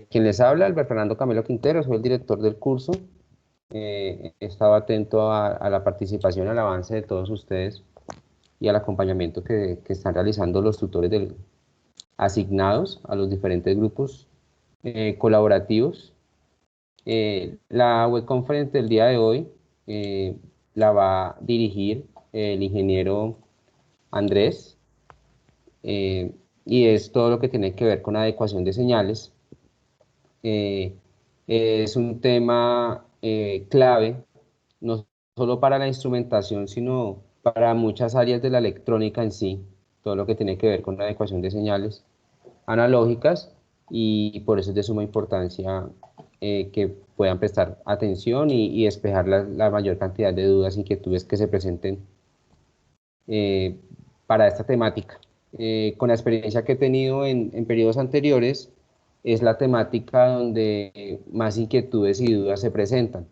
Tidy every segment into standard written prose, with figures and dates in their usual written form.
Quien les habla, Albert Fernando Camelo Quintero, soy el director del curso. Estaba atento a la participación, al avance de todos ustedes y al acompañamiento que están realizando los tutores asignados a los diferentes grupos colaborativos. La web conference del día de hoy la va a dirigir el ingeniero Andrés, y es todo lo que tiene que ver con adecuación de señales. Es un tema clave, no solo para la instrumentación, sino para muchas áreas de la electrónica en sí, todo lo que tiene que ver con la adecuación de señales analógicas, y por eso es de suma importancia que puedan prestar atención y despejar la mayor cantidad de dudas, inquietudes que se presenten eh, para esta temática. Con la experiencia que he tenido en periodos anteriores, es la temática donde más inquietudes y dudas se presentan.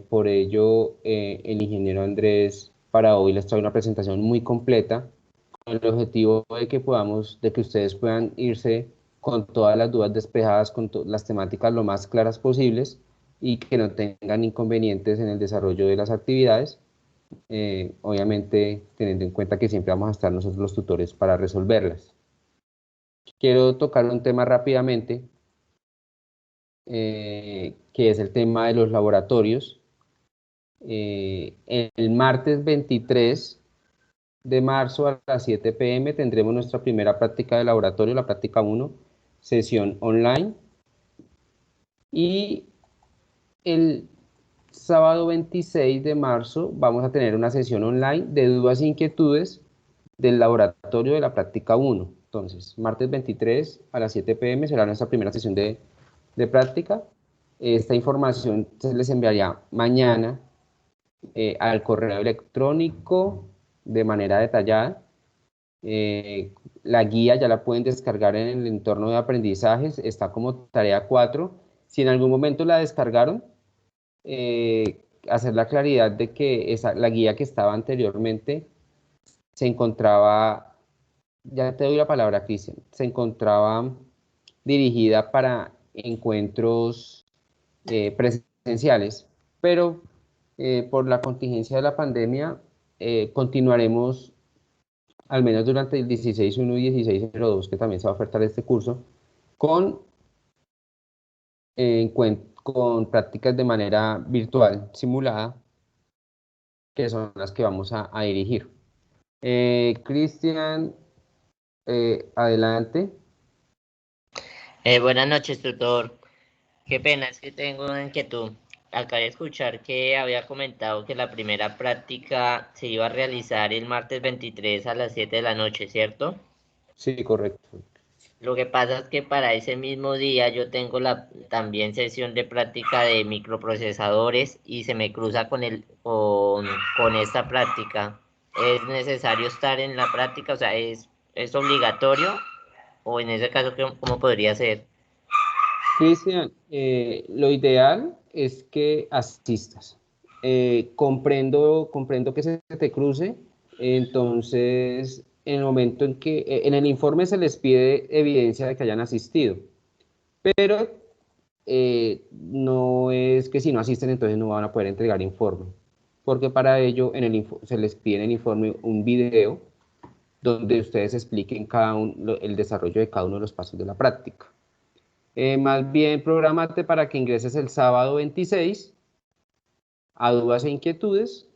Por ello, el ingeniero Andrés para hoy les trae una presentación muy completa con el objetivo de que ustedes puedan irse con todas las dudas despejadas, con las temáticas lo más claras posibles y que no tengan inconvenientes en el desarrollo de las actividades, obviamente teniendo en cuenta que siempre vamos a estar nosotros los tutores para resolverlas. Quiero tocar un tema rápidamente, que es el tema de los laboratorios. El martes 23 de marzo a las 7 p.m. tendremos nuestra primera práctica de laboratorio, la práctica 1, sesión online. Y el sábado 26 de marzo vamos a tener una sesión online de dudas e inquietudes del laboratorio de la práctica 1. Entonces, martes 23 a las 7 p.m. será nuestra primera sesión de práctica. Esta información se les enviaría mañana al correo electrónico de manera detallada. La guía ya la pueden descargar en el entorno de aprendizajes, está como tarea 4. Si en algún momento la descargaron, hacer la claridad de que la guía que estaba anteriormente se encontraba, ya te doy la palabra, Cristian, se encontraba dirigida para encuentros presenciales, pero por la contingencia de la pandemia continuaremos al menos durante el 16.1 y 16.02, que también se va a ofertar este curso, con, con prácticas de manera virtual simulada, que son las que vamos a dirigir. Cristian, adelante. Buenas noches, tutor. Qué pena, es que tengo una inquietud. Acabé de escuchar que había comentado que la primera práctica se iba a realizar el martes 23 a las 7 de la noche, ¿cierto? Sí, correcto. Lo que pasa es que para ese mismo día yo tengo también sesión de práctica de microprocesadores y se me cruza con esta práctica. ¿Es necesario estar en la práctica? O sea, ¿es obligatorio? ¿O en ese caso, cómo podría ser? Cristian, lo ideal es que asistas. Comprendo que se te cruce, entonces en el momento en que en el informe se les pide evidencia de que hayan asistido, pero no es que si no asisten entonces no van a poder entregar informe, porque para ello se les pide en el informe un video donde ustedes expliquen el desarrollo de cada uno de los pasos de la práctica. Más bien, prográmate para que ingreses el sábado 26 a dudas e inquietudes,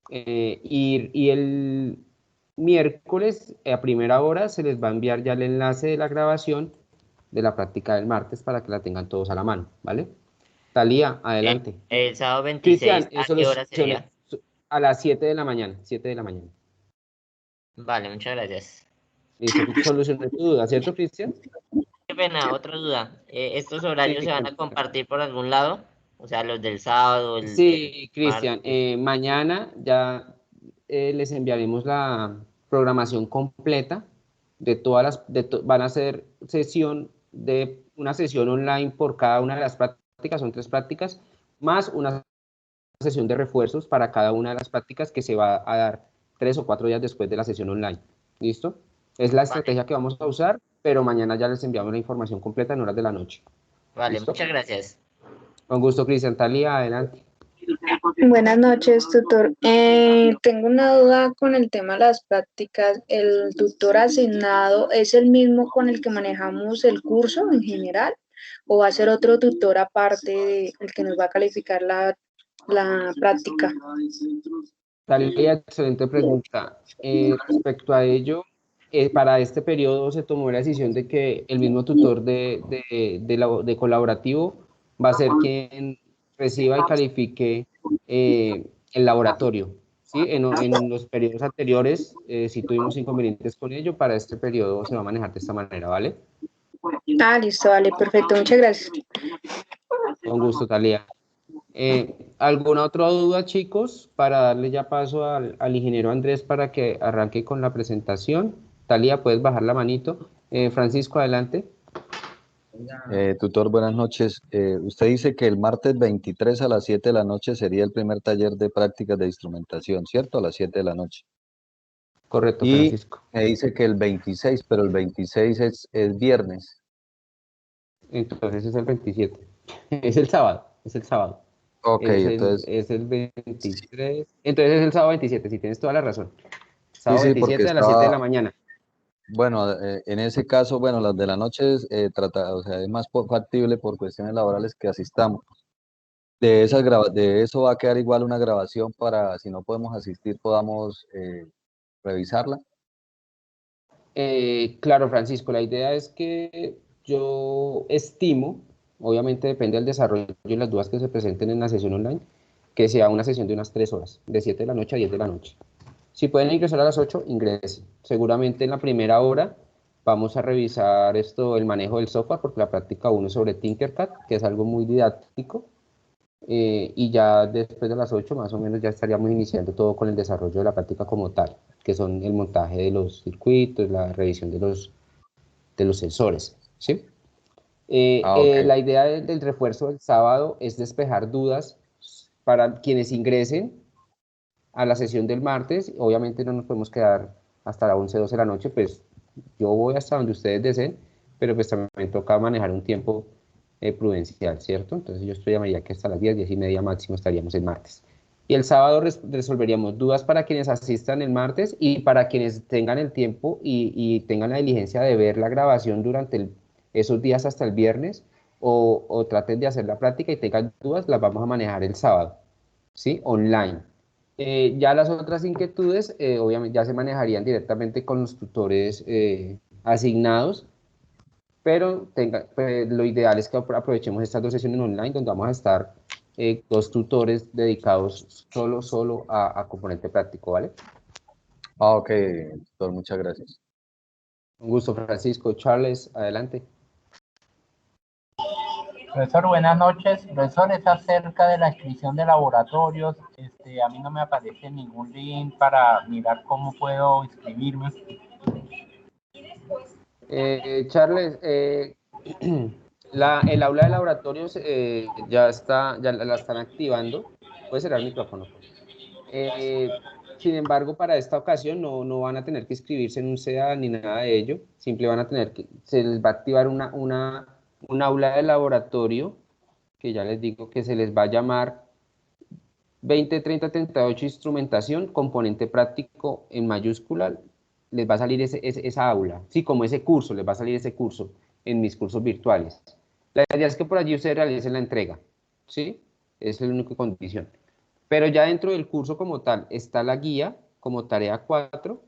y el miércoles a primera hora se les va a enviar ya el enlace de la grabación de la práctica del martes para que la tengan todos a la mano, ¿vale? Talía, adelante. El sábado 26, Cristian, ¿a eso lo qué hora solucioné sería? a las 7 de la mañana, 7 de la mañana. Vale, muchas gracias. Listo, solucioné tu duda, ¿cierto, Cristian? Qué pena, otra duda. ¿Estos Sí, horarios se van a compartir por algún lado? O sea, los del sábado, el sí, Cristian, martes. mañana ya les enviaremos la programación completa de todas van a ser una sesión online por cada una de las prácticas, son 3 prácticas, más una sesión de refuerzos para cada una de las prácticas que se va a dar 3 o 4 días después de la sesión online. ¿Listo? Es la Vale, estrategia que vamos a usar. pero mañana ya les enviamos la información completa en horas de la noche. Vale, ¿Listo? muchas gracias. Con gusto, Cristian. Talía, adelante. Buenas noches, tutor. Tengo una duda con el tema de las prácticas. ¿El tutor asignado es el mismo con el que manejamos el curso en general o va a ser otro tutor aparte del que nos va a calificar la práctica? Talía, excelente pregunta. Respecto a ello, para este periodo se tomó la decisión de que el mismo tutor de colaborativo va a ser quien reciba y califique el laboratorio. ¿Sí? En los periodos anteriores sí tuvimos inconvenientes con ello, para este periodo se va a manejar de esta manera, ¿vale? Ah, listo, vale, perfecto. Muchas gracias. Con gusto, Talía. ¿Alguna otra duda, chicos? Para darle ya paso al ingeniero Andrés para que arranque con la presentación. Talía, puedes bajar la manito. Francisco, adelante. Tutor, buenas noches. Usted dice que el martes 23 a las 7 de la noche sería el primer taller de prácticas de instrumentación, ¿cierto? A las 7 de la noche. Correcto, Y Francisco. me dice que el 26, pero el 26 es viernes. Entonces es el 27. Es el sábado, es el sábado. Ok, entonces, Es el 23. Entonces es el sábado 27, si tienes toda la razón. sí, Sábado sí, porque 27 a las 7 de la estaba, mañana. bueno, en ese caso, bueno, las de la noche es, o sea, es más factible por cuestiones laborales que asistamos. De eso va a quedar igual una grabación para, si no podemos asistir, podamos revisarla. Claro, Francisco, la idea es que yo estimo, obviamente depende del desarrollo y las dudas que se presenten en la sesión online, que sea una sesión de unas 3 horas, de 7 de la noche a 10 de la noche. Si pueden ingresar a las 8, ingresen. Seguramente en la primera hora vamos a revisar el manejo del software, porque la práctica 1 es sobre Tinkercad, que es algo muy didáctico. Y ya después de las 8 más o menos ya estaríamos iniciando todo con el desarrollo de la práctica como tal, que son el montaje de los circuitos, la revisión de los sensores, ¿sí? Ok. La idea del refuerzo del sábado es despejar dudas para quienes ingresen a la sesión del martes. Obviamente no nos podemos quedar hasta las 11, 12 de la noche, pues yo voy hasta donde ustedes deseen, pero pues también toca manejar un tiempo prudencial, ¿cierto? Entonces yo estoy llamaría que hasta las 10, 10 y media máximo estaríamos el martes. Y el sábado resolveríamos dudas para quienes asistan el martes y para quienes tengan el tiempo y tengan la diligencia de ver la grabación durante esos días hasta el viernes o traten de hacer la práctica y tengan dudas, las vamos a manejar el sábado, ¿sí? Online. Ya las otras inquietudes, obviamente, ya se manejarían directamente con los tutores asignados, pero pues, lo ideal es que aprovechemos estas 2 sesiones online donde vamos a estar 2 tutores dedicados solo a componente práctico, ¿vale? Ok, tutor, muchas gracias. Un gusto, Francisco. Charles, adelante. Profesor, buenas noches. Profesor, es acerca de la inscripción de laboratorios. A mí no me aparece ningún link para mirar cómo puedo inscribirme. Charles, el aula de laboratorios ya la están activando. Puede cerrar el micrófono, por favor. Sin embargo, para esta ocasión no van a tener que inscribirse en un SEA ni nada de ello. Simple van a tener se les va a activar un aula de laboratorio, que ya les digo que se les va a llamar 203038 instrumentación, componente práctico en mayúscula. Les va a salir esa aula, sí, como ese curso, les va a salir ese curso en mis cursos virtuales. La idea es que por allí ustedes realicen la entrega, ¿sí? Esa es la única condición. Pero ya dentro del curso como tal está la guía como tarea 4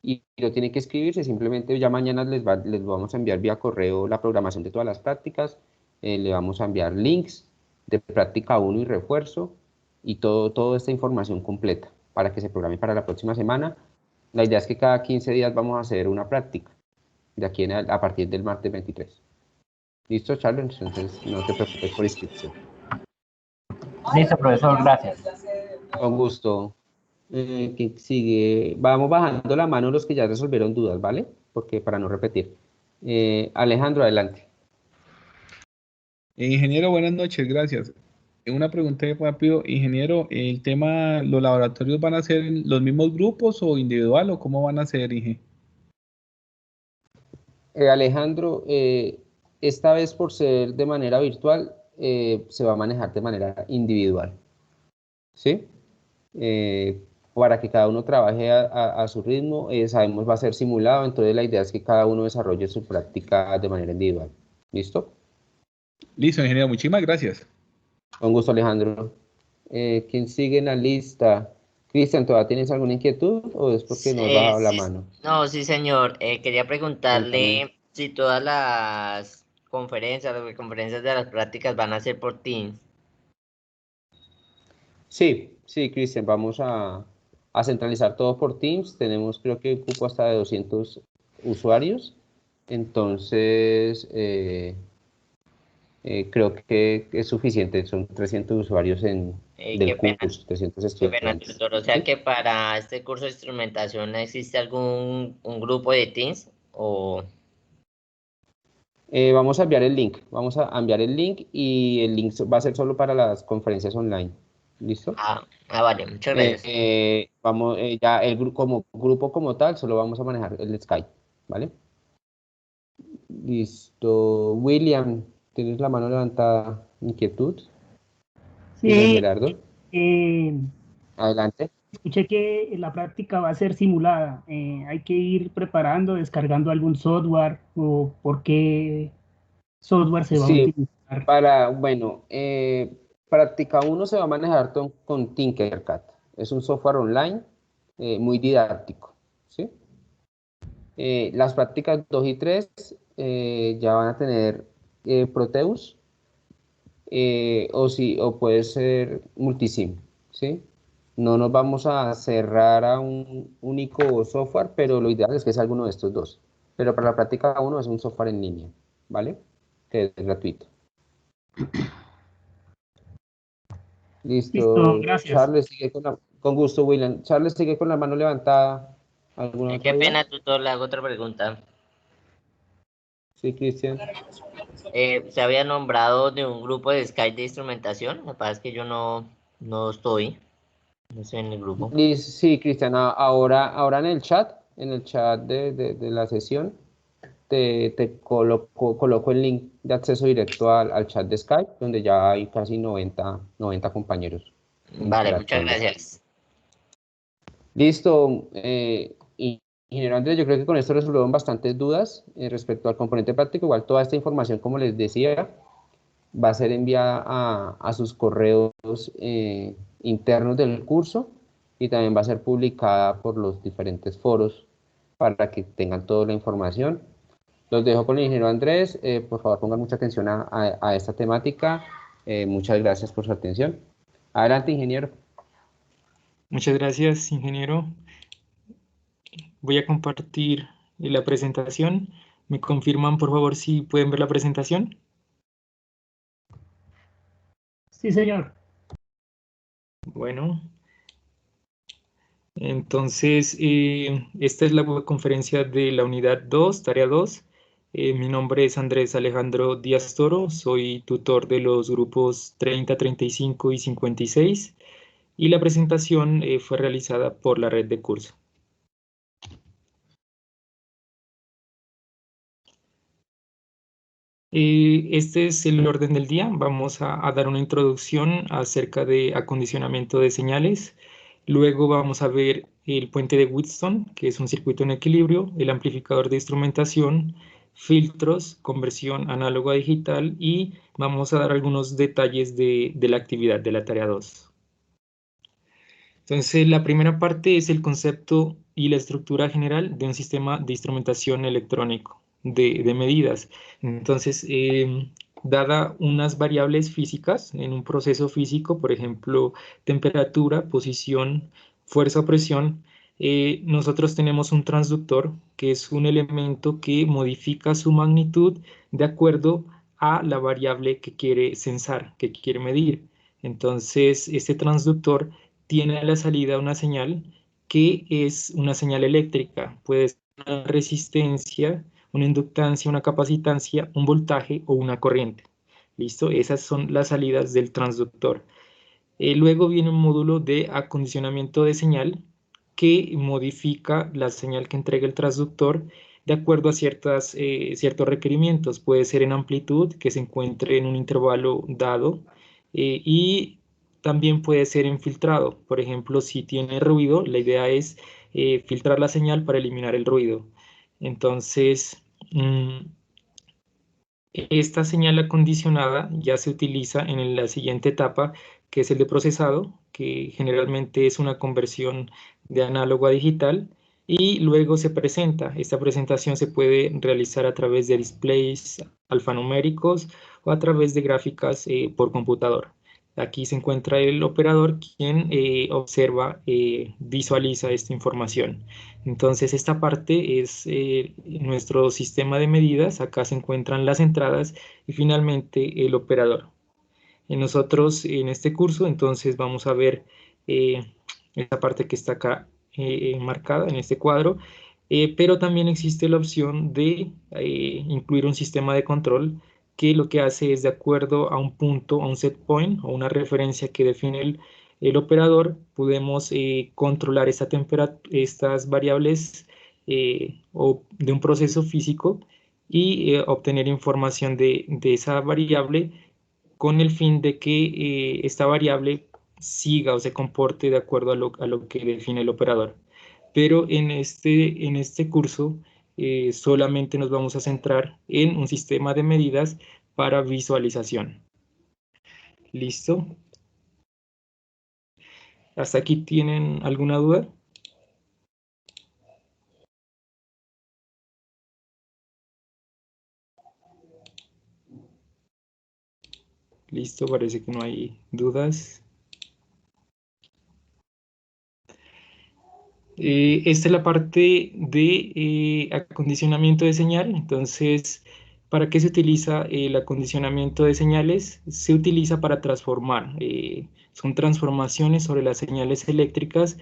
y lo tienen que escribirse. Simplemente ya mañana les vamos a enviar vía correo la programación de todas las prácticas, le vamos a enviar links de práctica 1 y refuerzo y toda esta información completa para que se programe para la próxima semana. La idea es que cada 15 días vamos a hacer una práctica de aquí a partir del martes 23. ¿Listo, Charles? Entonces no te preocupes por inscripción. Listo, profesor, gracias. Con gusto. ¿Qué sigue? Vamos bajando la mano los que ya resolvieron dudas, ¿vale? Porque para no repetir. Alejandro, adelante. Ingeniero, buenas noches, gracias. Una pregunta rápido, ingeniero, ¿el tema, los laboratorios van a ser en los mismos grupos o individual o cómo van a ser, Inge? Alejandro, esta vez por ser de manera virtual, se va a manejar de manera individual, ¿sí? Para que cada uno trabaje a su ritmo, sabemos va a ser simulado, entonces la idea es que cada uno desarrolle su práctica de manera individual. ¿Listo? Listo, ingeniero, muchísimas gracias. Con gusto, Alejandro. ¿Quién sigue en la lista? Cristian, ¿todavía tienes alguna inquietud o es porque no has bajado la Sí, mano? no, sí, señor. Quería Cuéntame. preguntarle si todas las conferencias de las prácticas van a ser por Teams. Sí, sí, Cristian, vamos a centralizar todo por Teams. Tenemos, creo que, cupo hasta de 200 usuarios. Entonces, creo que es suficiente. Son 300 usuarios del curso, 300 Qué pena, estudiantes. tutor. O sea ¿Sí? que para este curso de instrumentación, ¿existe algún un grupo de Teams? O Vamos a enviar el link. Vamos a enviar el link y el link va a ser solo para las conferencias online. ¿Listo? vale, muchas gracias. Ya como grupo como tal, solo vamos a manejar el Skype, ¿vale? Listo. William, ¿tienes la mano levantada? ¿Inquietud? William Sí, Gerardo, eh, adelante. escuché que la práctica va a ser simulada. Hay que ir preparando, descargando algún software o por qué software se va a Sí, utilizar. bueno, práctica uno se va a manejar con Tinkercad. Es un software online muy didáctico, ¿sí? Las prácticas 2 y 3 ya van a tener Proteus o puede ser Multisim, ¿sí? No nos vamos a cerrar a un único software, pero lo ideal es que sea alguno de estos dos. Pero para la práctica uno es un software en línea, ¿vale? Que es gratuito. Listo, Listo. gracias. Charles sigue con gusto, William. Charles sigue con la mano levantada. ¿Alguna otra Qué duda? pena, tutor, le hago otra pregunta. Sí, Cristian. ¿Se había nombrado de un grupo de Skype de instrumentación? Lo que pasa es que yo no estoy en el grupo. Sí, Cristian, ahora en el chat de la sesión, te coloco el link de acceso directo al chat de Skype, donde ya hay casi 90 compañeros Vale, muchas interactuando. gracias. Listo. Ingeniero Andrés, yo creo que con esto resolvieron bastantes dudas respecto al componente práctico. Igual toda esta información, como les decía, va a ser enviada a sus correos internos del curso y también va a ser publicada por los diferentes foros para que tengan toda la información. Los dejo con el ingeniero Andrés. Por favor, pongan mucha atención a esta temática. Muchas gracias por su atención. Adelante, ingeniero. Muchas gracias, ingeniero. Voy a compartir la presentación. ¿Me confirman, por favor, si pueden ver la presentación? Sí, señor. Bueno, entonces esta es la conferencia de la unidad 2, tarea 2. Mi nombre es Andrés Alejandro Díaz Toro, soy tutor de los grupos 30, 35 y 56 y la presentación fue realizada por la red de curso. Este es el orden del día. Vamos a dar una introducción acerca de acondicionamiento de señales. Luego vamos a ver el puente de Wheatstone, que es un circuito en equilibrio, el amplificador de instrumentación, filtros, conversión análogo a digital y vamos a dar algunos detalles de la actividad de la tarea 2. Entonces, la primera parte es el concepto y la estructura general de un sistema de instrumentación electrónico de medidas. Entonces, dada unas variables físicas en un proceso físico, por ejemplo, temperatura, posición, fuerza o presión, nosotros tenemos un transductor, que es un elemento que modifica su magnitud de acuerdo a la variable que quiere sensar, que quiere medir. Entonces, este transductor tiene a la salida una señal que es una señal eléctrica, puede ser una resistencia, una inductancia, una capacitancia, un voltaje o una corriente. ¿Listo? Esas son las salidas del transductor. Luego viene un módulo de acondicionamiento de señal que modifica la señal que entrega el transductor de acuerdo a ciertos requerimientos. Puede ser en amplitud, que se encuentre en un intervalo dado, y también puede ser en filtrado. Por ejemplo, si tiene ruido, la idea es filtrar la señal para eliminar el ruido. Entonces, esta señal acondicionada ya se utiliza en la siguiente etapa, que es el de procesado, que generalmente es una conversión de análogo a digital, y luego se presenta. Esta presentación se puede realizar a través de displays alfanuméricos o a través de gráficas por computador. Aquí se encuentra el operador quien observa, visualiza esta información. Entonces esta parte es nuestro sistema de medidas. Acá se encuentran las entradas y finalmente el operador. Nosotros en este curso entonces vamos a ver esta parte que está acá marcada en este cuadro, pero también existe la opción de incluir un sistema de control que lo que hace es, de acuerdo a un punto, a un set point o una referencia que define el operador, podemos controlar estas variables o de un proceso físico y obtener información de esa variable con el fin de que esta variable siga o se comporte de acuerdo a lo que define el operador. Pero en este curso solamente nos vamos a centrar en un sistema de medidas para visualización. ¿Listo? ¿Hasta aquí tienen alguna duda? Listo, parece que no hay dudas. Esta es la parte de acondicionamiento de señal. Entonces, ¿para qué se utiliza el acondicionamiento de señales? Se utiliza para transformar. Son transformaciones sobre las señales eléctricas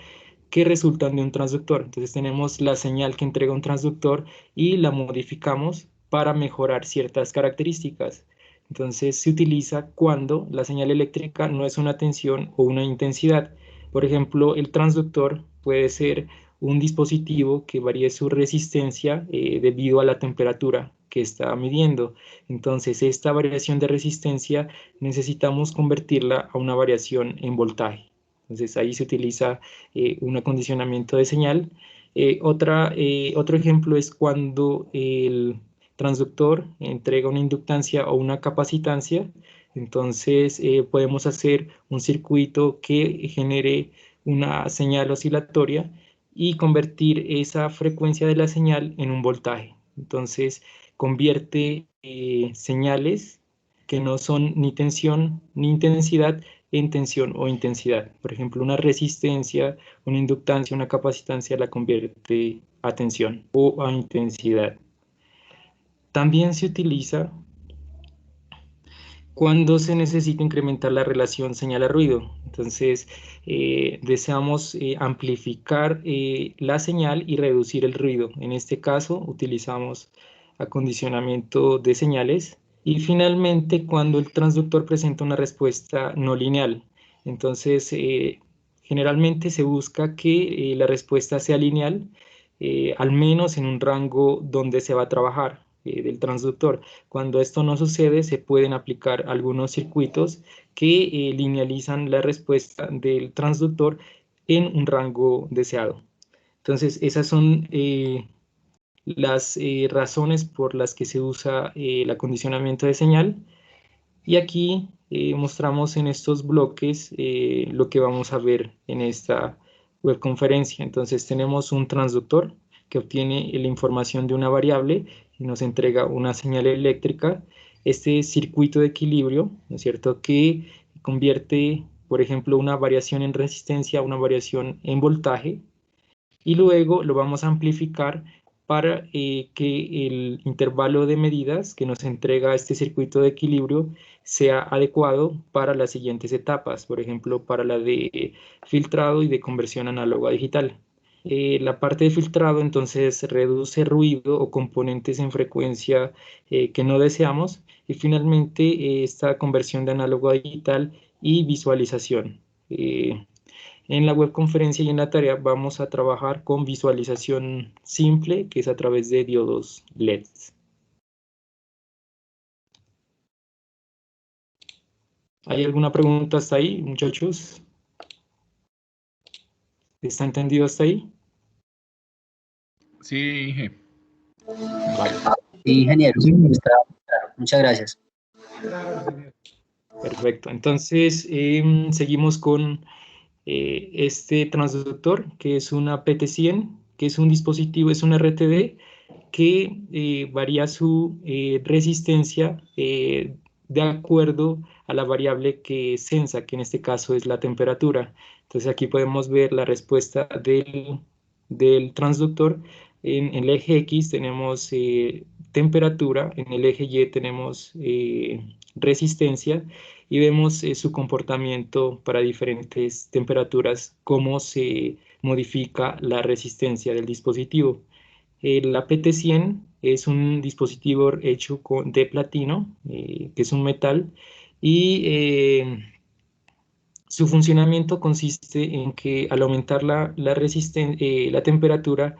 que resultan de un transductor. Entonces tenemos la señal que entrega un transductor y la modificamos para mejorar ciertas características. Entonces se utiliza cuando la señal eléctrica no es una tensión o una intensidad. Por ejemplo, el transductor puede ser un dispositivo que varíe su resistencia debido a la temperatura que está midiendo. Entonces, esta variación de resistencia necesitamos convertirla a una variación en voltaje. Entonces, ahí se utiliza un acondicionamiento de señal. Otro ejemplo es cuando el transductor entrega una inductancia o una capacitancia. Entonces podemos hacer un circuito que genere una señal oscilatoria y convertir esa frecuencia de la señal en un voltaje. Entonces convierte señales que no son ni tensión ni intensidad en tensión o intensidad. Por ejemplo, una resistencia, una inductancia, una capacitancia la convierte a tensión o a intensidad. También se utiliza cuando se necesita incrementar la relación señal a ruido. Entonces, deseamos amplificar la señal y reducir el ruido. En este caso, utilizamos acondicionamiento de señales. Y finalmente, cuando el transductor presenta una respuesta no lineal. Entonces, generalmente se busca que la respuesta sea lineal, al menos en un rango donde se va a trabajar del transductor. Cuando esto no sucede, se pueden aplicar algunos circuitos que linealizan la respuesta del transductor en un rango deseado. Entonces, esas son las razones por las que se usa el acondicionamiento de señal. Y aquí mostramos en estos bloques lo que vamos a ver en esta webconferencia. Entonces tenemos un transductor que obtiene la información de una variable y nos entrega una señal eléctrica. Este circuito de equilibrio, ¿no es cierto?, que convierte, por ejemplo, una variación en resistencia a una variación en voltaje, y luego lo vamos a amplificar para que el intervalo de medidas que nos entrega este circuito de equilibrio sea adecuado para las siguientes etapas, por ejemplo, para la de filtrado y de conversión análogo a digital. La parte de filtrado entonces reduce ruido o componentes en frecuencia que no deseamos, y finalmente esta conversión de análogo a digital y visualización. En la webconferencia y en la tarea vamos a trabajar con visualización simple, que es a través de diodos LEDs. ¿Hay alguna pregunta hasta ahí, muchachos? ¿Está entendido hasta ahí? Sí, Inge. Vale. Sí, ingeniero, sí, está claro. Muchas gracias. Perfecto. Entonces, seguimos con este transductor, que es una PT100, que es un dispositivo, es un RTD, que varía su resistencia de acuerdo a la variable que sensa, que en este caso es la temperatura. Entonces aquí podemos ver la respuesta del transductor. En el eje X tenemos temperatura, en el eje Y tenemos resistencia, y vemos su comportamiento para diferentes temperaturas, cómo se modifica la resistencia del dispositivo. La PT100 es un dispositivo hecho de platino, que es un metal, y su funcionamiento consiste en que al aumentar la temperatura,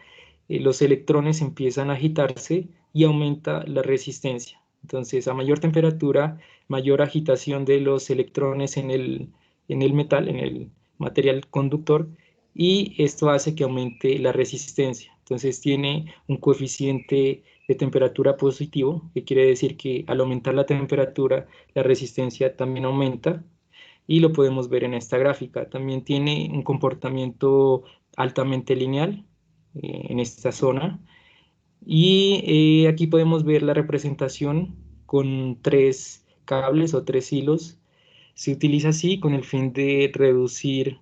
los electrones empiezan a agitarse y aumenta la resistencia. Entonces, a mayor temperatura, mayor agitación de los electrones en el metal, en el material conductor, y esto hace que aumente la resistencia. Entonces, tiene un coeficiente de temperatura positivo, que quiere decir que al aumentar la temperatura, la resistencia también aumenta, y lo podemos ver en esta gráfica. También tiene un comportamiento altamente lineal en esta zona, y aquí podemos ver la representación con 3 cables o 3 hilos. Se utiliza así con el fin de reducir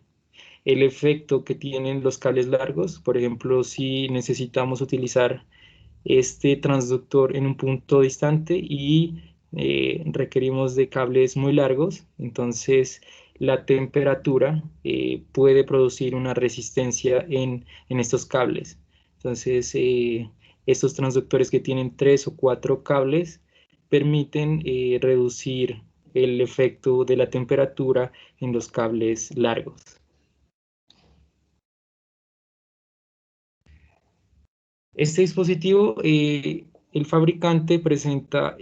el efecto que tienen los cables largos. Por ejemplo, si necesitamos utilizar este transductor en un punto distante y requerimos de cables muy largos, entonces la temperatura puede producir una resistencia en estos cables. Entonces, estos transductores que tienen 3 o 4 cables permiten reducir el efecto de la temperatura en los cables largos. Este dispositivo, el fabricante presenta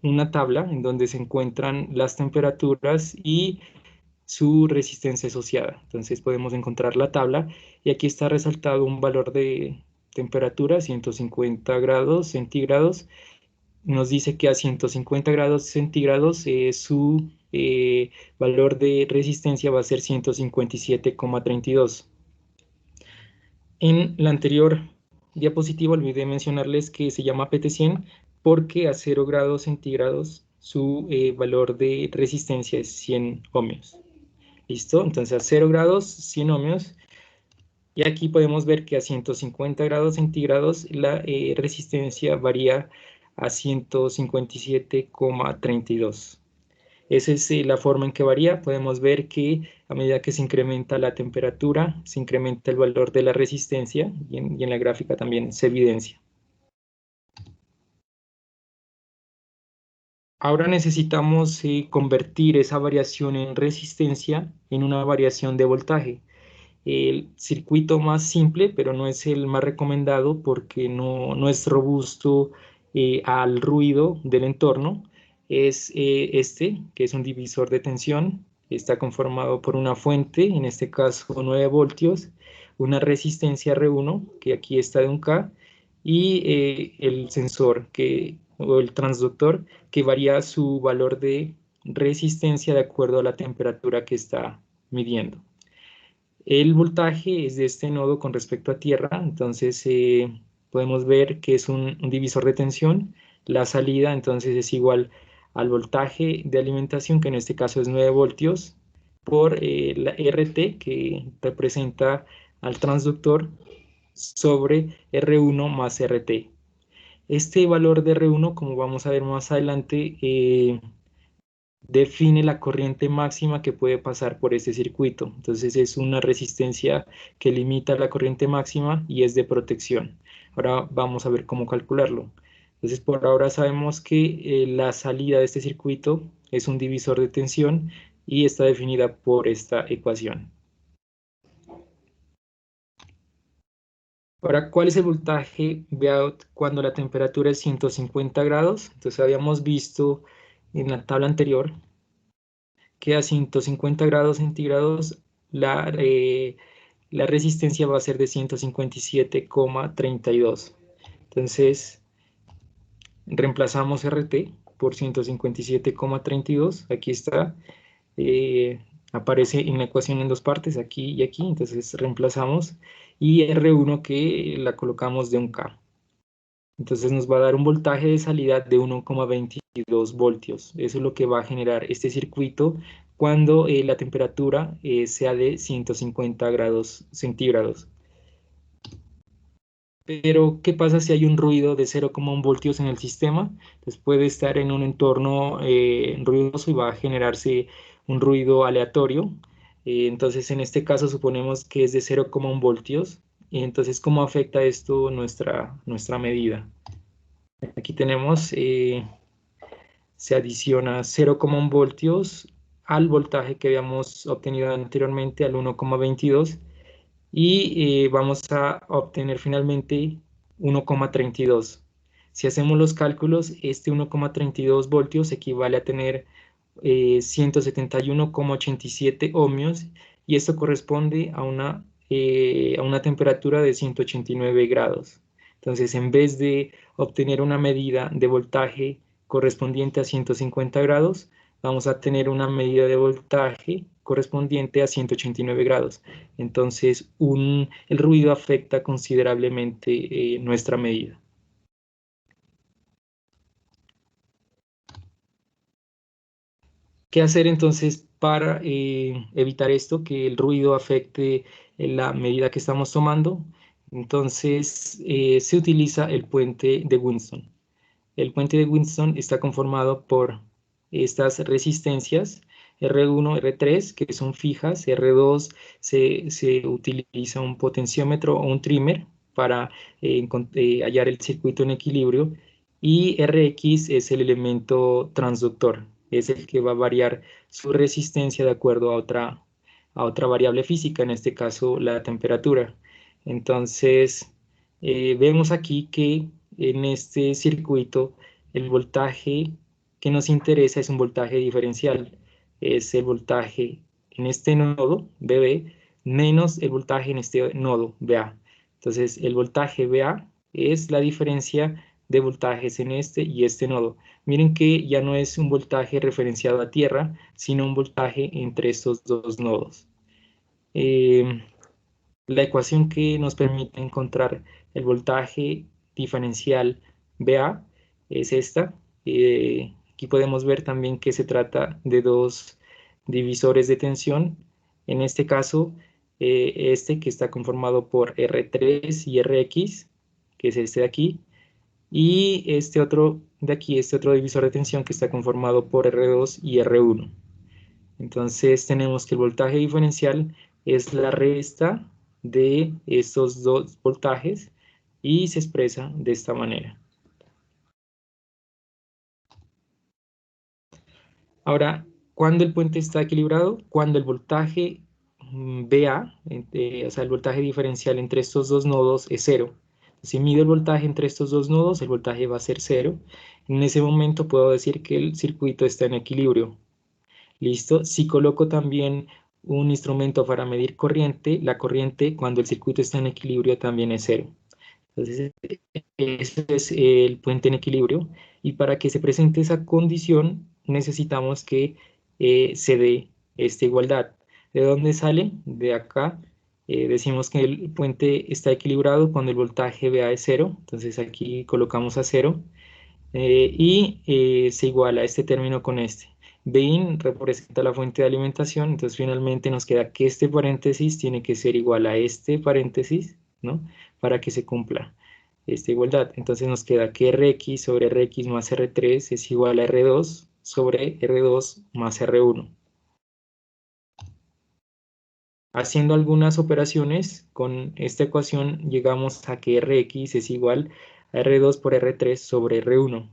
una tabla en donde se encuentran las temperaturas y su resistencia asociada. Entonces podemos encontrar la tabla, y aquí está resaltado un valor de temperatura, 150 grados centígrados. Nos dice que a 150 grados centígrados su valor de resistencia va a ser 157,32. En la anterior diapositiva olvidé mencionarles que se llama PT100 porque a 0 grados centígrados su valor de resistencia es 100 ohmios. ¿Listo? Entonces a 0 grados, 100 ohmios. Y aquí podemos ver que a 150 grados centígrados la resistencia varía a 157,32. Esa es la forma en que varía. Podemos ver que a medida que se incrementa la temperatura, se incrementa el valor de la resistencia, y en la gráfica también se evidencia. Ahora necesitamos convertir esa variación en resistencia en una variación de voltaje. El circuito más simple, pero no es el más recomendado porque no es robusto al ruido del entorno, es este, que es un divisor de tensión. Está conformado por una fuente, en este caso 9 voltios, una resistencia R1, que aquí está de 1K, y el sensor o el transductor, que varía su valor de resistencia de acuerdo a la temperatura que está midiendo. El voltaje es de este nodo con respecto a tierra, entonces podemos ver que es un divisor de tensión. La salida entonces es igual al voltaje de alimentación, que en este caso es 9 voltios, por la RT, que representa al transductor, sobre R1 más RT. Este valor de R1, como vamos a ver más adelante, define la corriente máxima que puede pasar por este circuito. Entonces es una resistencia que limita la corriente máxima y es de protección. Ahora vamos a ver cómo calcularlo. Entonces por ahora sabemos que la salida de este circuito es un divisor de tensión y está definida por esta ecuación. Ahora, ¿cuál es el voltaje Vout cuando la temperatura es 150 grados? Entonces habíamos visto en la tabla anterior que a 150 grados centígrados la resistencia va a ser de 157,32. Entonces, reemplazamos RT por 157,32. Aquí está. Aparece en la ecuación en dos partes, aquí y aquí. Entonces, reemplazamos. Y R1 que la colocamos de 1K. Entonces, nos va a dar un voltaje de salida de 1,22 voltios. Eso es lo que va a generar este circuito cuando la temperatura sea de 150 grados centígrados. Pero, ¿qué pasa si hay un ruido de 0,1 voltios en el sistema? Entonces puede estar en un entorno ruidoso y va a generarse un ruido aleatorio. Entonces, en este caso suponemos que es de 0,1 voltios. Y entonces, ¿cómo afecta esto nuestra medida? Aquí tenemos, se adiciona 0,1 voltios al voltaje que habíamos obtenido anteriormente, al 1,22. Y vamos a obtener finalmente 1,32. Si hacemos los cálculos, este 1,32 voltios equivale a tener 171,87 ohmios y esto corresponde a una temperatura de 189 grados. Entonces, en vez de obtener una medida de voltaje correspondiente a 150 grados, vamos a tener una medida de voltaje correspondiente a 189 grados. Entonces, el ruido afecta considerablemente nuestra medida. ¿Qué hacer entonces para evitar esto, que el ruido afecte la medida que estamos tomando? Entonces, se utiliza el puente de Winston. El puente de Winston está conformado por estas resistencias R1, R3, que son fijas. R2 se utiliza un potenciómetro o un trimmer para hallar el circuito en equilibrio. Y Rx es el elemento transductor, es el que va a variar su resistencia de acuerdo a otra variable física, en este caso la temperatura. Entonces, vemos aquí que en este circuito el voltaje que nos interesa es un voltaje diferencial. Es el voltaje en este nodo, BB, menos el voltaje en este nodo, BA. Entonces, el voltaje BA es la diferencia de voltajes en este y este nodo. Miren que ya no es un voltaje referenciado a tierra, sino un voltaje entre estos dos nodos. La ecuación que nos permite encontrar el voltaje diferencial BA es esta. Aquí podemos ver también que se trata de dos divisores de tensión. En este caso, este que está conformado por R3 y Rx, que es este de aquí, y este otro de aquí, este otro divisor de tensión que está conformado por R2 y R1. Entonces tenemos que el voltaje diferencial es la resta de estos dos voltajes y se expresa de esta manera. Ahora, ¿cuándo el puente está equilibrado? Cuando el voltaje BA, o sea, el voltaje diferencial entre estos dos nodos es cero. Si mido el voltaje entre estos dos nodos, el voltaje va a ser cero. En ese momento puedo decir que el circuito está en equilibrio. ¿Listo? Si coloco también un instrumento para medir corriente, la corriente cuando el circuito está en equilibrio también es cero. Entonces, ese es el puente en equilibrio. Y para que se presente esa condición, necesitamos que se dé esta igualdad. ¿De dónde sale? De acá. Decimos que el puente está equilibrado cuando el voltaje BA es cero. Entonces, aquí colocamos a cero. Y se iguala este término con este. Bin representa la fuente de alimentación, entonces finalmente nos queda que este paréntesis tiene que ser igual a este paréntesis, ¿no? Para que se cumpla esta igualdad. Entonces nos queda que Rx sobre Rx más R3 es igual a R2 sobre R2 más R1. Haciendo algunas operaciones con esta ecuación llegamos a que Rx es igual a R2 por R3 sobre R1.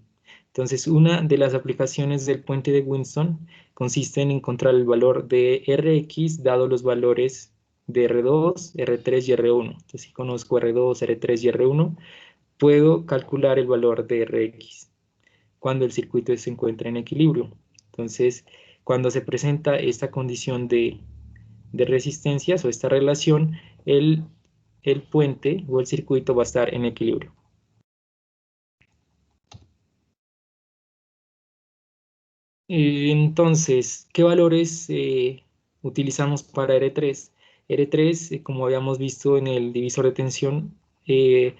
Entonces, una de las aplicaciones del puente de Winston consiste en encontrar el valor de Rx dado los valores de R2, R3 y R1. Entonces, si conozco R2, R3 y R1, puedo calcular el valor de Rx cuando el circuito se encuentra en equilibrio. Entonces, cuando se presenta esta condición de resistencias o esta relación, el puente o el circuito va a estar en equilibrio. Entonces, ¿qué valores utilizamos para R3? R3, como habíamos visto en el divisor de tensión, en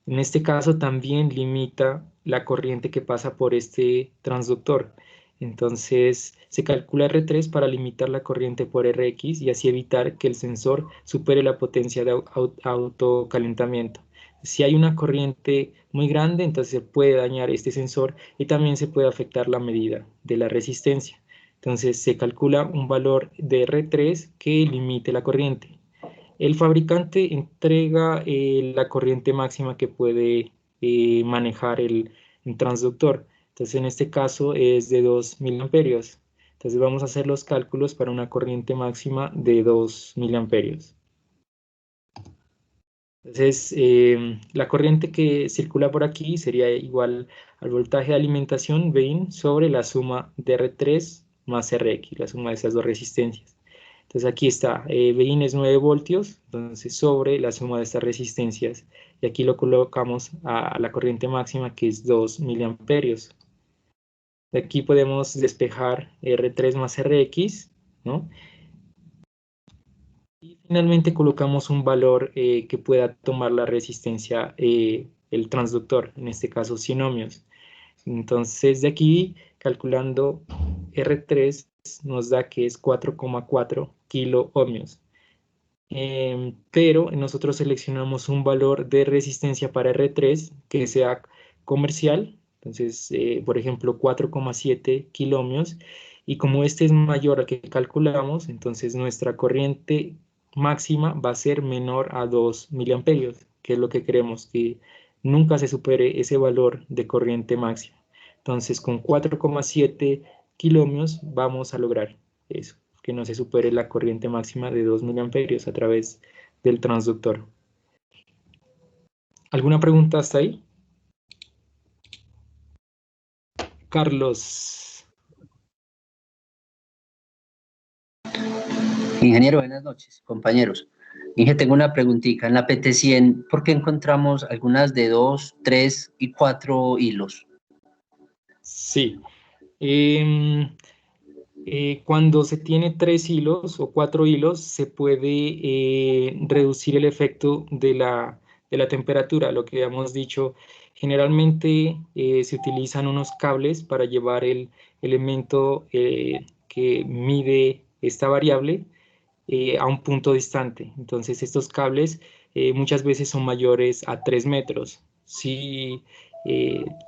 este caso también limita la corriente que pasa por este transductor. Entonces, se calcula R3 para limitar la corriente por Rx y así evitar que el sensor supere la potencia de autocalentamiento. Si hay una corriente muy grande, entonces se puede dañar este sensor y también se puede afectar la medida de la resistencia. Entonces se calcula un valor de R3 que limite la corriente. El fabricante entrega la corriente máxima que puede manejar el transductor. Entonces en este caso es de 2 miliamperios. Entonces vamos a hacer los cálculos para una corriente máxima de 2 miliamperios. Entonces, la corriente que circula por aquí sería igual al voltaje de alimentación Vin sobre la suma de R3 más Rx, la suma de esas dos resistencias. Entonces aquí está, Vin es 9 voltios, entonces sobre la suma de estas resistencias. Y aquí lo colocamos a la corriente máxima que es 2 miliamperios. De aquí podemos despejar R3 más Rx, ¿no? Y finalmente colocamos un valor que pueda tomar la resistencia, el transductor, en este caso 100 ohmios. Entonces de aquí, calculando R3, nos da que es 4,4 kilo ohmios. Pero nosotros seleccionamos un valor de resistencia para R3 que sea comercial. Entonces, por ejemplo, 4,7 kilo ohmios. Y como este es mayor al que calculamos, entonces nuestra corriente máxima va a ser menor a 2 miliamperios, que es lo que queremos, que nunca se supere ese valor de corriente máxima. Entonces, con 4,7 kilo ohmios vamos a lograr eso, que no se supere la corriente máxima de 2 miliamperios a través del transductor. ¿Alguna pregunta hasta ahí? Carlos. Ingeniero, buenas noches, compañeros. Inge, tengo una preguntita. En la PT100, ¿por qué encontramos algunas de 2, 3 y 4 hilos? Sí. Cuando se tiene 3 hilos o 4 hilos, se puede reducir el efecto de la temperatura. Lo que hemos dicho, generalmente se utilizan unos cables para llevar el elemento que mide esta variable a un punto distante. Entonces estos cables muchas veces son mayores a 3 metros. Si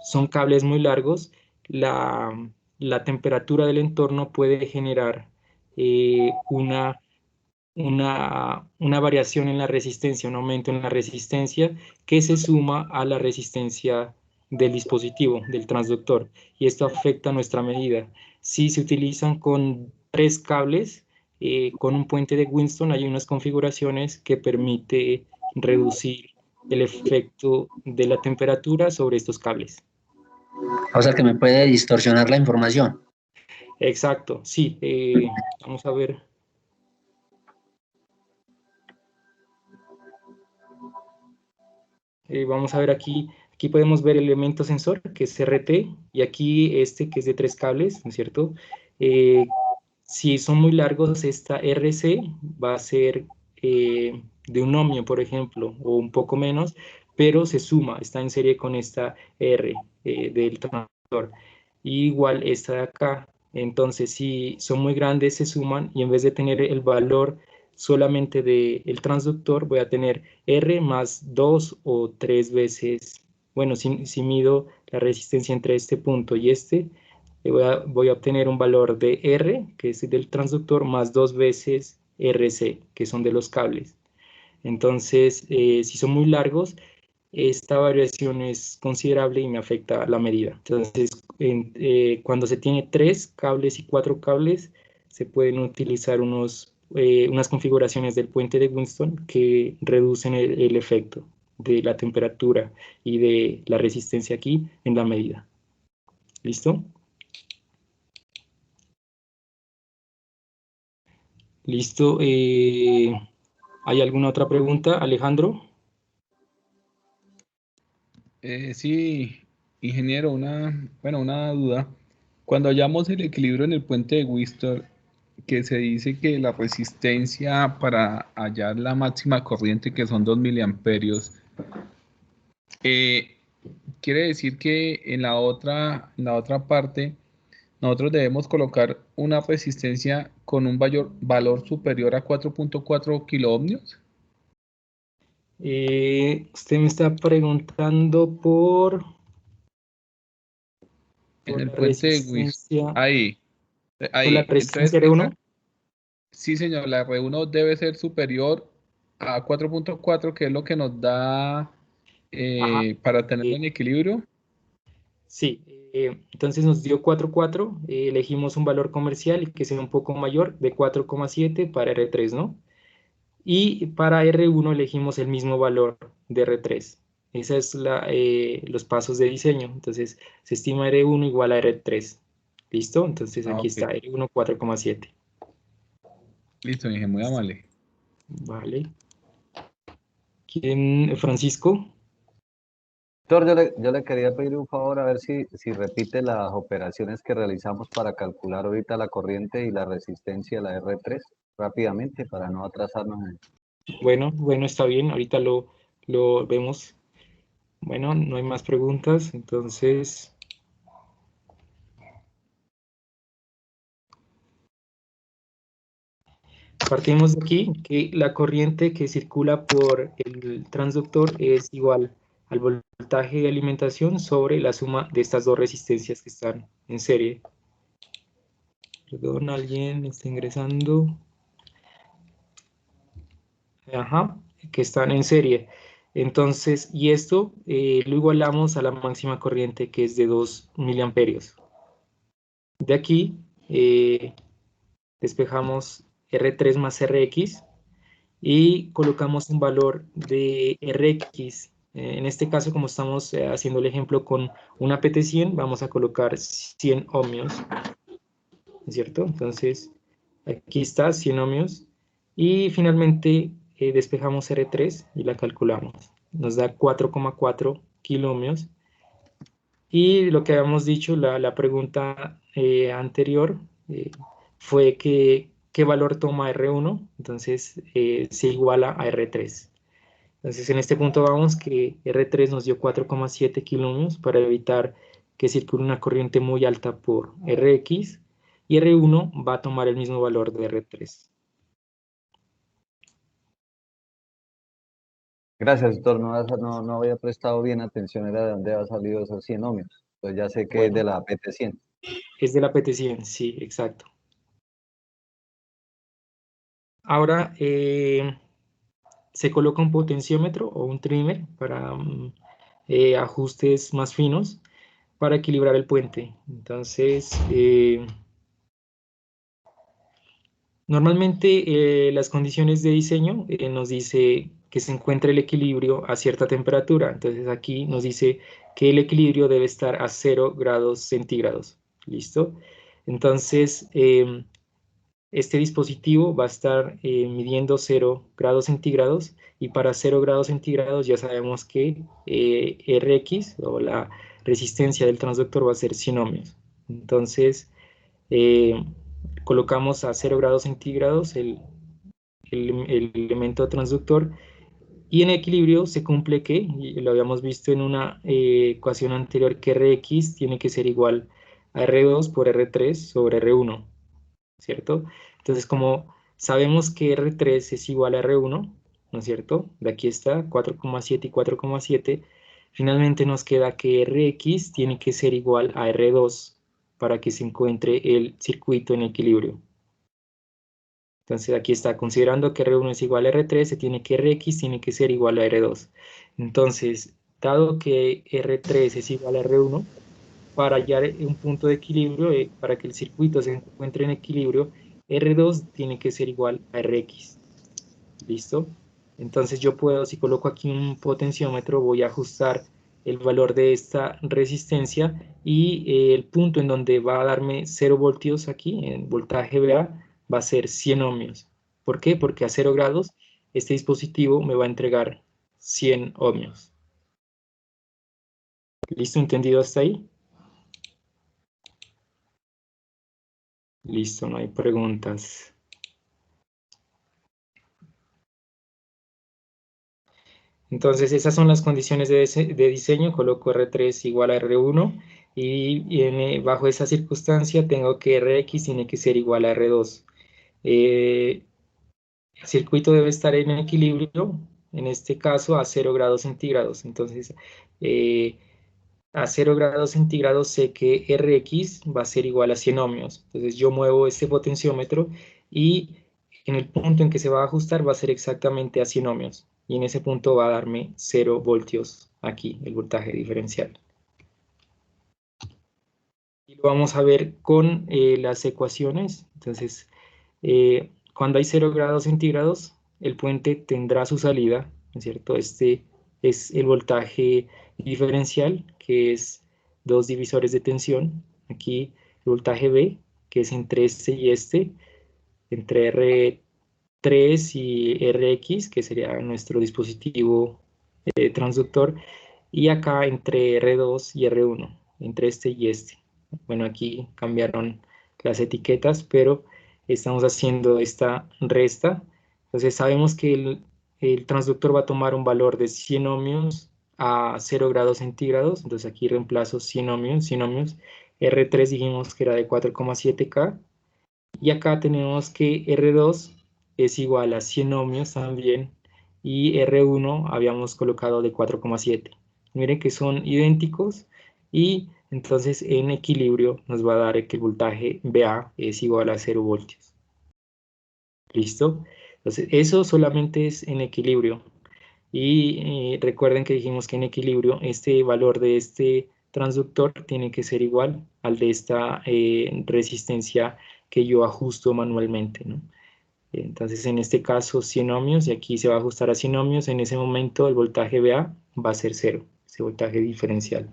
son cables muy largos, la temperatura del entorno puede generar una variación en la resistencia, un aumento en la resistencia que se suma a la resistencia del dispositivo, del transductor, y esto afecta nuestra medida. Si se utilizan con 3 cables, con un puente de Winston hay unas configuraciones que permite reducir el efecto de la temperatura sobre estos cables. O sea, que me puede distorsionar la información. Exacto, sí. Vamos a ver. Vamos a ver aquí podemos ver el elemento sensor, que es RT, y aquí este, que es de 3 cables, ¿no es cierto? Si son muy largos, esta RC va a ser de un ohmio, por ejemplo, o un poco menos, pero se suma, está en serie con esta R del transductor. Y igual esta de acá, entonces si son muy grandes, se suman, y en vez de tener el valor solamente del transductor, voy a tener R más 2 o 3 veces, bueno, si mido la resistencia entre este punto y este, voy a obtener un valor de R, que es del transductor, más 2 veces RC, que son de los cables. Entonces, si son muy largos, esta variación es considerable y me afecta la medida. Entonces, cuando se tiene 3 cables y 4 cables, se pueden utilizar unos unas configuraciones del puente de Winston que reducen el efecto de la temperatura y de la resistencia aquí en la medida. ¿Listo? Listo. ¿Hay alguna otra pregunta, Alejandro? Sí, ingeniero, una duda. Cuando hallamos el equilibrio en el puente de Whistler, que se dice que la resistencia para hallar la máxima corriente, que son 2 miliamperios, quiere decir que en la otra parte nosotros debemos colocar una resistencia con un valor superior a 4.4 kiloohmios. Usted me está preguntando por En el la puente de Whistler. resistencia. Ahí. ¿Por la resistencia Entonces, R1? sí, señor, la R1 debe ser superior a 4.4, que es lo que nos da Ajá. para tenerlo en equilibrio. Sí, entonces nos dio 4.4, elegimos un valor comercial que sea un poco mayor, de 4,7 para R3, ¿no? Y para R1 elegimos el mismo valor de R3. Esos es los pasos de diseño. Entonces se estima R1 igual a R3. ¿Listo? Entonces aquí Ok. está R1 4,7. Listo, dije, muy amable. Vale. ¿Quién? Francisco. Doctor, yo le quería pedir un favor a ver si repite las operaciones que realizamos para calcular ahorita la corriente y la resistencia de la R3 rápidamente para no atrasarnos. Bueno, está bien. Ahorita lo vemos. Bueno, no hay más preguntas. Entonces, partimos de aquí que la corriente que circula por el transductor es igual al voltaje de alimentación sobre la suma de estas dos resistencias que están en serie. Perdón, alguien está ingresando. Ajá, que están en serie. Entonces, y esto lo igualamos a la máxima corriente que es de 2 miliamperios. De aquí despejamos R3 más RX y colocamos un valor de RX. En este caso, como estamos haciendo el ejemplo con una PT100, vamos a colocar 100 ohmios, ¿cierto? Entonces, aquí está 100 ohmios. Y finalmente despejamos R3 y la calculamos. Nos da 4,4 kiloohmios. Y lo que habíamos dicho, la pregunta anterior fue que qué valor toma R1, entonces se iguala a R3. Entonces en este punto vamos que R3 nos dio 4,7 kiloohmios para evitar que circule una corriente muy alta por RX y R1 va a tomar el mismo valor de R3. Gracias, doctor. No había prestado bien atención, era de dónde ha salido esos 100 ohmios. Pues ya sé que es de la PT100. Es de la PT100, sí, exacto. Ahora se coloca un potenciómetro o un trimmer para ajustes más finos para equilibrar el puente. Entonces, normalmente las condiciones de diseño nos dice que se encuentre el equilibrio a cierta temperatura. Entonces aquí nos dice que el equilibrio debe estar a 0 grados centígrados. ¿Listo? Entonces, este dispositivo va a estar midiendo 0 grados centígrados y para 0 grados centígrados ya sabemos que Rx o la resistencia del transductor va a ser 100 ohmios. Entonces, colocamos a 0 grados centígrados el elemento transductor y en equilibrio se cumple que, y lo habíamos visto en una ecuación anterior, que Rx tiene que ser igual a R2 por R3 sobre R1, ¿cierto? Entonces, como sabemos que R3 es igual a R1, ¿no es cierto? De aquí está 4,7 y 4,7. Finalmente nos queda que Rx tiene que ser igual a R2 para que se encuentre el circuito en equilibrio. Entonces aquí está, considerando que R1 es igual a R3, se tiene que Rx tiene que ser igual a R2. Entonces, dado que R3 es igual a R1, para hallar un punto de equilibrio, para que el circuito se encuentre en equilibrio, R2 tiene que ser igual a Rx. ¿Listo? Entonces yo puedo, si coloco aquí un potenciómetro, voy a ajustar el valor de esta resistencia y el punto en donde va a darme 0 voltios aquí, en voltaje VA, va a ser 100 ohmios. ¿Por qué? Porque a 0 grados este dispositivo me va a entregar 100 ohmios. ¿Listo? ¿Entendido hasta ahí? Listo, no hay preguntas. Entonces esas son las condiciones de diseño, coloco R3 igual a R1 y bajo esa circunstancia tengo que Rx tiene que ser igual a R2. El circuito debe estar en equilibrio, en este caso a 0 grados centígrados. Entonces a 0 grados centígrados sé que Rx va a ser igual a 100 ohmios. Entonces yo muevo este potenciómetro y en el punto en que se va a ajustar va a ser exactamente a 100 ohmios. Y en ese punto va a darme 0 voltios aquí, el voltaje diferencial. Y lo vamos a ver con las ecuaciones. Entonces, cuando hay 0 grados centígrados, el puente tendrá su salida, ¿no es cierto? Este es el voltaje diferencial, que es 2 divisores de tensión. Aquí el voltaje B, que es entre este y este, entre R3 y Rx, que sería nuestro dispositivo transductor, y acá entre R2 y R1, entre este y este. Bueno, aquí cambiaron las etiquetas, pero estamos haciendo esta resta. Entonces sabemos que el transductor va a tomar un valor de 100 ohmios a 0 grados centígrados. Entonces aquí reemplazo 100 ohmios, 100 ohmios. R3 dijimos que era de 4,7K. Y acá tenemos que R2 es igual a 100 ohmios también. Y R1 habíamos colocado de 4,7. Miren que son idénticos y entonces en equilibrio nos va a dar que el voltaje VA es igual a 0 voltios. ¿Listo? Entonces eso solamente es en equilibrio. Y recuerden que dijimos que en equilibrio este valor de este transductor tiene que ser igual al de esta resistencia que yo ajusto manualmente, ¿no? Entonces en este caso 100 ohmios y aquí se va a ajustar a 100 ohmios, en ese momento el voltaje VA va a ser 0, ese voltaje diferencial.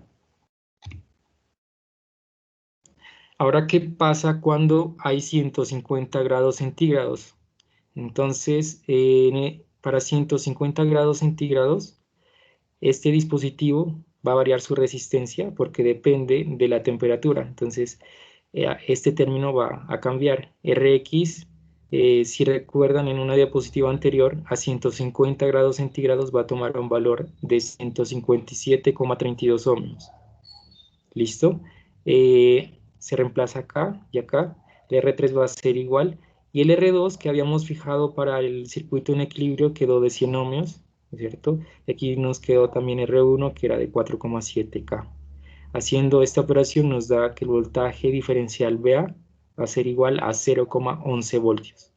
Ahora, ¿qué pasa cuando hay 150 grados centígrados? Entonces, para 150 grados centígrados, este dispositivo va a variar su resistencia porque depende de la temperatura. Entonces, este término va a cambiar. Rx, si recuerdan en una diapositiva anterior, a 150 grados centígrados va a tomar un valor de 157,32 ohmios. ¿Listo? Se reemplaza acá y acá. El R3 va a ser igual. Y el R2 que habíamos fijado para el circuito en equilibrio quedó de 100 ohmios, ¿no es cierto? Y aquí nos quedó también R1 que era de 4,7K. Haciendo esta operación nos da que el voltaje diferencial VA va a ser igual a 0,11 voltios.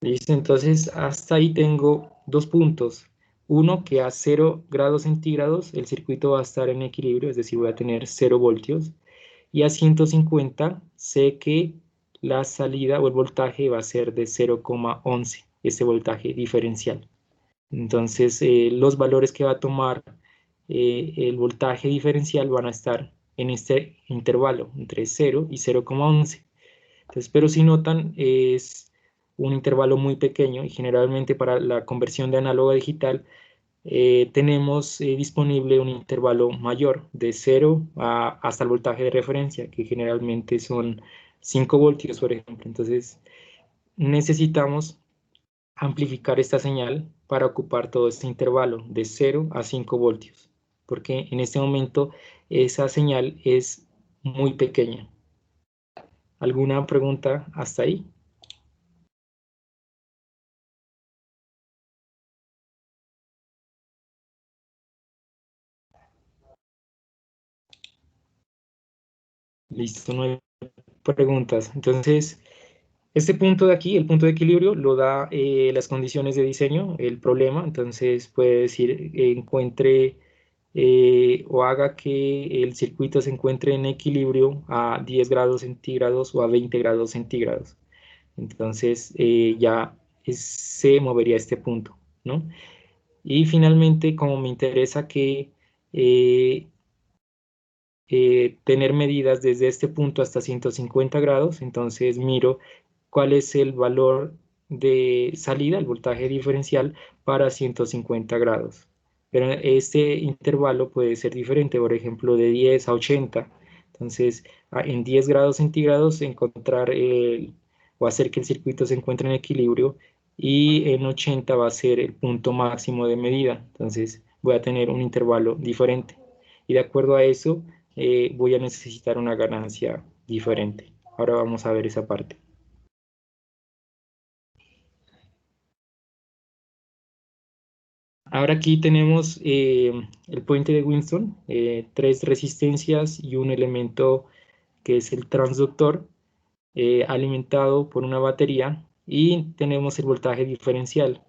¿Listo? Entonces hasta ahí tengo dos puntos. Uno, que a 0 grados centígrados el circuito va a estar en equilibrio, es decir, voy a tener 0 voltios. Y a 150 sé que la salida o el voltaje va a ser de 0,11, este voltaje diferencial. Entonces los valores que va a tomar el voltaje diferencial van a estar en este intervalo, entre 0 y 0,11. Entonces, pero si notan, es un intervalo muy pequeño y generalmente para la conversión de análogo a digital tenemos disponible un intervalo mayor de 0 hasta el voltaje de referencia, que generalmente son 5 voltios, por ejemplo. Entonces necesitamos amplificar esta señal para ocupar todo este intervalo de 0 a 5 voltios, porque en este momento esa señal es muy pequeña. ¿Alguna pregunta hasta ahí? Listo, no hay preguntas. Entonces, este punto de aquí, el punto de equilibrio, lo da las condiciones de diseño, el problema. Entonces, puede decir, encuentre o haga que el circuito se encuentre en equilibrio a 10 grados centígrados o a 20 grados centígrados. Entonces ya se movería este punto, ¿no? Y finalmente, como me interesa que tener medidas desde este punto hasta 150 grados, entonces miro cuál es el valor de salida, el voltaje diferencial para 150 grados. Pero este intervalo puede ser diferente, por ejemplo, de 10 a 80. Entonces, en 10 grados centígrados encontrar o hacer que el circuito se encuentre en equilibrio, y en 80 va a ser el punto máximo de medida. Entonces, voy a tener un intervalo diferente. Y de acuerdo a eso, voy a necesitar una ganancia diferente. Ahora vamos a ver esa parte. Ahora aquí tenemos el puente de Winston, 3 resistencias y un elemento que es el transductor, alimentado por una batería, y tenemos el voltaje diferencial.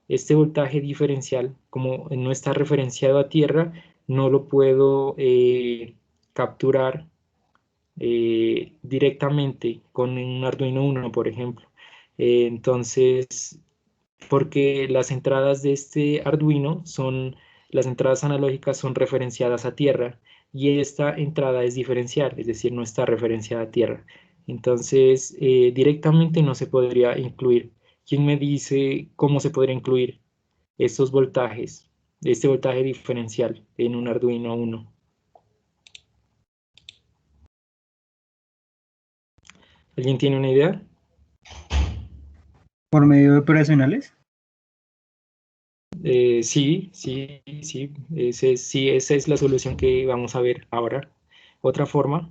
Este voltaje diferencial, como no está referenciado a tierra, no lo puedo capturar directamente con un Arduino Uno, por ejemplo. Entonces, porque las entradas de este Arduino las entradas analógicas son referenciadas a tierra, y esta entrada es diferencial, es decir, no está referenciada a tierra. Entonces, directamente no se podría incluir. ¿Quién me dice cómo se podría incluir estos voltajes, este voltaje diferencial en un Arduino Uno? ¿Alguien tiene una idea? ¿Por medio de operacionales? Sí, sí, sí, sí, esa es la solución que vamos a ver ahora. Otra forma.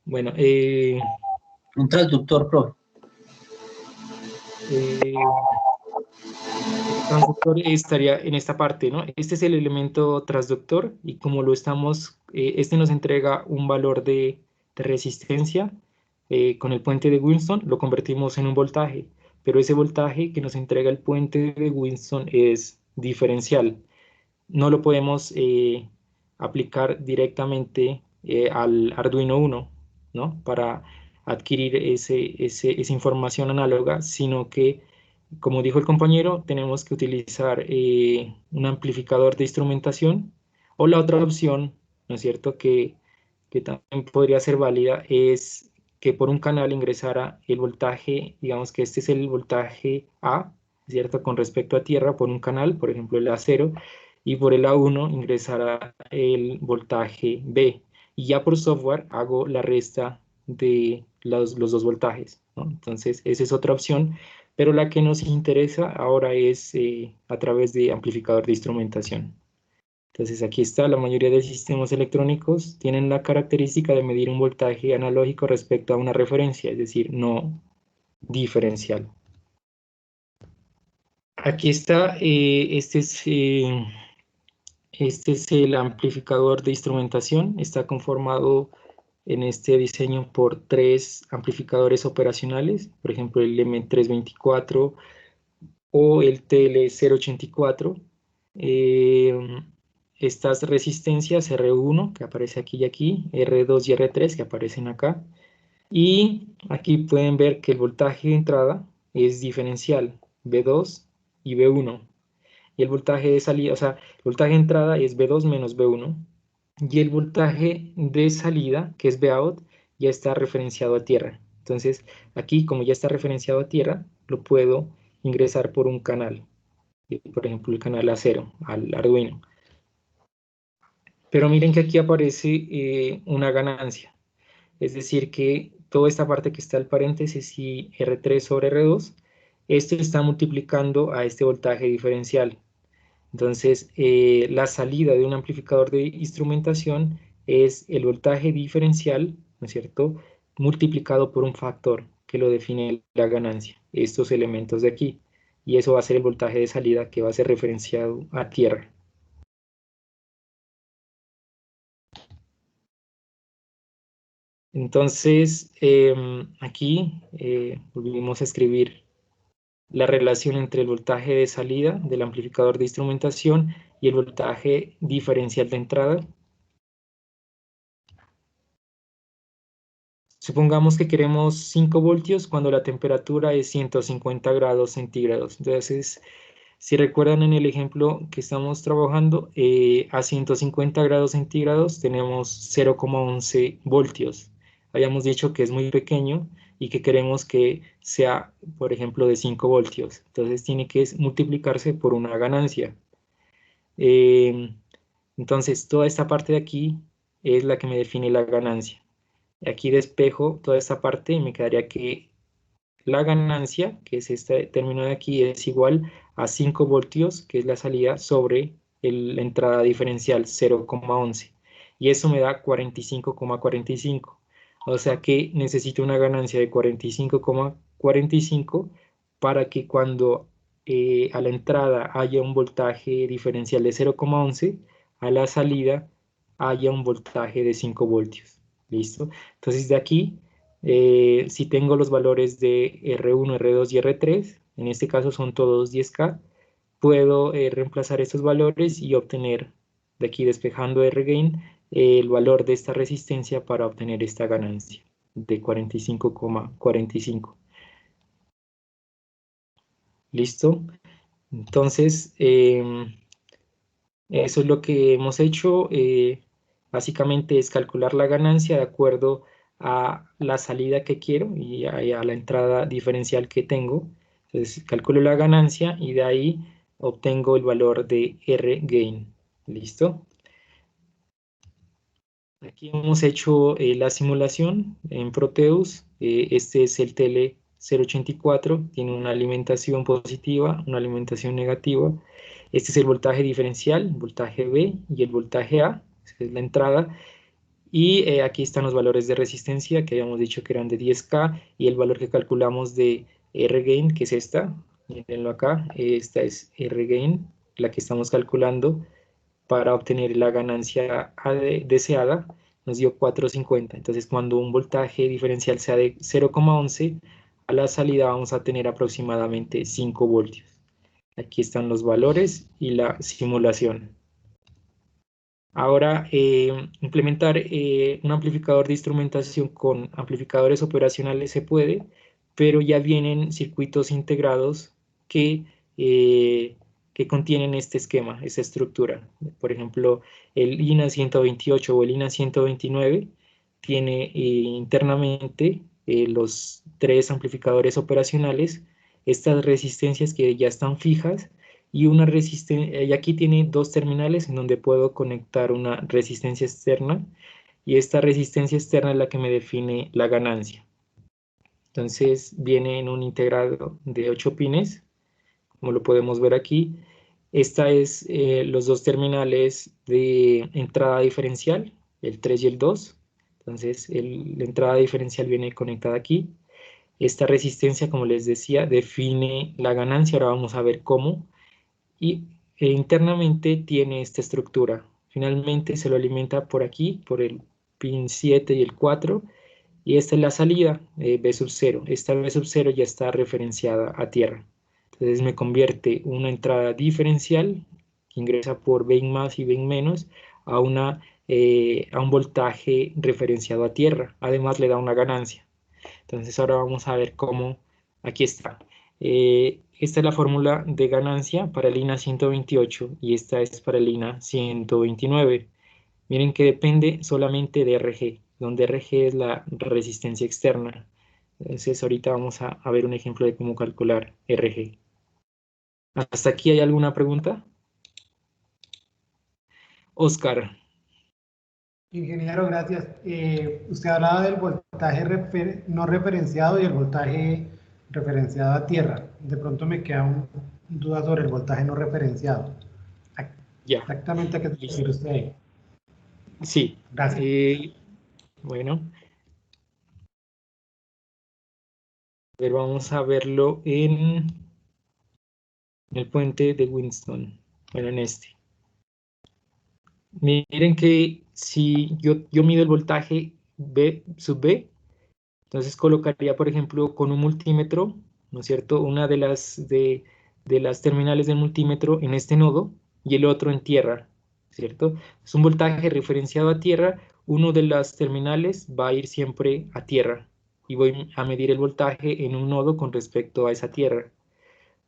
Bueno, Un transductor, profe. el transductor estaría en esta parte, ¿no? Este es el elemento transductor, y como lo estamos, este nos entrega un valor de resistencia. Con el puente de Winston lo convertimos en un voltaje, pero ese voltaje que nos entrega el puente de Winston es diferencial. No lo podemos aplicar directamente al Arduino Uno, ¿no? Para adquirir esa información análoga, sino que, como dijo el compañero, tenemos que utilizar un amplificador de instrumentación, o la otra opción, ¿no es cierto?, que también podría ser válida, es que por un canal ingresara el voltaje, digamos que este es el voltaje A, ¿cierto?, con respecto a tierra, por un canal, por ejemplo el A0, y por el A1 ingresará el voltaje B, y ya por software hago la resta de los dos voltajes, ¿no? Entonces esa es otra opción, pero la que nos interesa ahora es a través de amplificador de instrumentación. Entonces aquí está, la mayoría de sistemas electrónicos tienen la característica de medir un voltaje analógico respecto a una referencia, es decir, no diferencial. Aquí está, este es el amplificador de instrumentación. Está conformado en este diseño por 3 amplificadores operacionales, por ejemplo el M324 o el TL084. Estas resistencias R1, que aparece aquí y aquí, R2 y R3, que aparecen acá. Y aquí pueden ver que el voltaje de entrada es diferencial, B2 y B1. Y el voltaje de salida, o sea, el voltaje de entrada es B2 menos B1. Y el voltaje de salida, que es Bout, ya está referenciado a tierra. Entonces, aquí, como ya está referenciado a tierra, lo puedo ingresar por un canal. Por ejemplo, el canal A0 al Arduino. Pero miren que aquí aparece una ganancia. Es decir, que toda esta parte que está al paréntesis y R3 sobre R2, esto está multiplicando a este voltaje diferencial. Entonces, la salida de un amplificador de instrumentación es el voltaje diferencial, ¿no es cierto?, multiplicado por un factor que lo define la ganancia, estos elementos de aquí. Y eso va a ser el voltaje de salida, que va a ser referenciado a tierra. Entonces, aquí volvimos a escribir la relación entre el voltaje de salida del amplificador de instrumentación y el voltaje diferencial de entrada. Supongamos que queremos 5 voltios cuando la temperatura es 150 grados centígrados. Entonces, si recuerdan en el ejemplo que estamos trabajando, a 150 grados centígrados tenemos 0,11 voltios. Habíamos dicho que es muy pequeño y que queremos que sea, por ejemplo, de 5 voltios. Entonces tiene que multiplicarse por una ganancia. Entonces, toda esta parte de aquí es la que me define la ganancia. Aquí despejo toda esta parte y me quedaría que la ganancia, que es este término de aquí, es igual a 5 voltios, que es la salida, sobre la entrada diferencial 0,11. Y eso me da 45,45. O sea que necesito una ganancia de 45,45 para que cuando a la entrada haya un voltaje diferencial de 0,11, a la salida haya un voltaje de 5 voltios. ¿Listo? Entonces de aquí, si tengo los valores de R1, R2 y R3, en este caso son todos 10K, puedo reemplazar estos valores y obtener, de aquí despejando Rgain, el valor de esta resistencia para obtener esta ganancia de 45,45. ¿Listo? Entonces, eso es lo que hemos hecho. Básicamente es calcular la ganancia de acuerdo a la salida que quiero y a la entrada diferencial que tengo. Entonces calculo la ganancia y de ahí obtengo el valor de Rgain. ¿Listo? Aquí hemos hecho la simulación en Proteus. Este es el TL084. Tiene una alimentación positiva, una alimentación negativa. Este es el voltaje diferencial, voltaje B y el voltaje A. Esa es la entrada. Y aquí están los valores de resistencia que habíamos dicho que eran de 10K y el valor que calculamos de Rgain, que es esta. Mírenlo acá. Esta es Rgain, la que estamos calculando para obtener la ganancia deseada, nos dio 450. Entonces, cuando un voltaje diferencial sea de 0,11, a la salida vamos a tener aproximadamente 5 voltios. Aquí están los valores y la simulación. Ahora, implementar un amplificador de instrumentación con amplificadores operacionales se puede, pero ya vienen circuitos integrados que contienen este esquema, esta estructura. Por ejemplo, el INA 128 o el INA 129 tiene internamente los 3 amplificadores operacionales, estas resistencias que ya están fijas, y una resistencia, y aquí tiene 2 terminales en donde puedo conectar una resistencia externa, y esta resistencia externa es la que me define la ganancia. Entonces viene en un integrado de 8 pines, como lo podemos ver aquí. Esta es los 2 terminales de entrada diferencial, el 3 y el 2. Entonces la entrada diferencial viene conectada aquí. Esta resistencia, como les decía, define la ganancia. Ahora vamos a ver cómo. Y internamente tiene esta estructura. Finalmente se lo alimenta por aquí, por el pin 7 y el 4. Y esta es la salida, B sub 0. Esta B sub 0 ya está referenciada a tierra. Entonces me convierte una entrada diferencial que ingresa por vein más y vein menos a un voltaje referenciado a tierra. Además le da una ganancia. Entonces ahora vamos a ver cómo, aquí está. Esta es la fórmula de ganancia para el INA 128 y esta es para el INA 129. Miren que depende solamente de RG, donde RG es la resistencia externa. Entonces ahorita vamos a ver un ejemplo de cómo calcular RG. ¿Hasta aquí hay alguna pregunta? Oscar. Ingeniero, gracias. Usted hablaba del voltaje no referenciado y el voltaje referenciado a tierra. De pronto me queda duda sobre el voltaje no referenciado. Ya. Exactamente a qué se refiere usted ahí. Sí. Gracias. Bueno. A ver, vamos a verlo en el puente de Winston. Bueno, en este. Miren que si yo mido el voltaje B sub B, entonces colocaría, por ejemplo, con un multímetro, ¿no es cierto? Una de las terminales del multímetro en este nodo y el otro en tierra. ¿cierto? Es un voltaje referenciado a tierra, uno de las terminales va a ir siempre a tierra y voy a medir el voltaje en un nodo con respecto a esa tierra.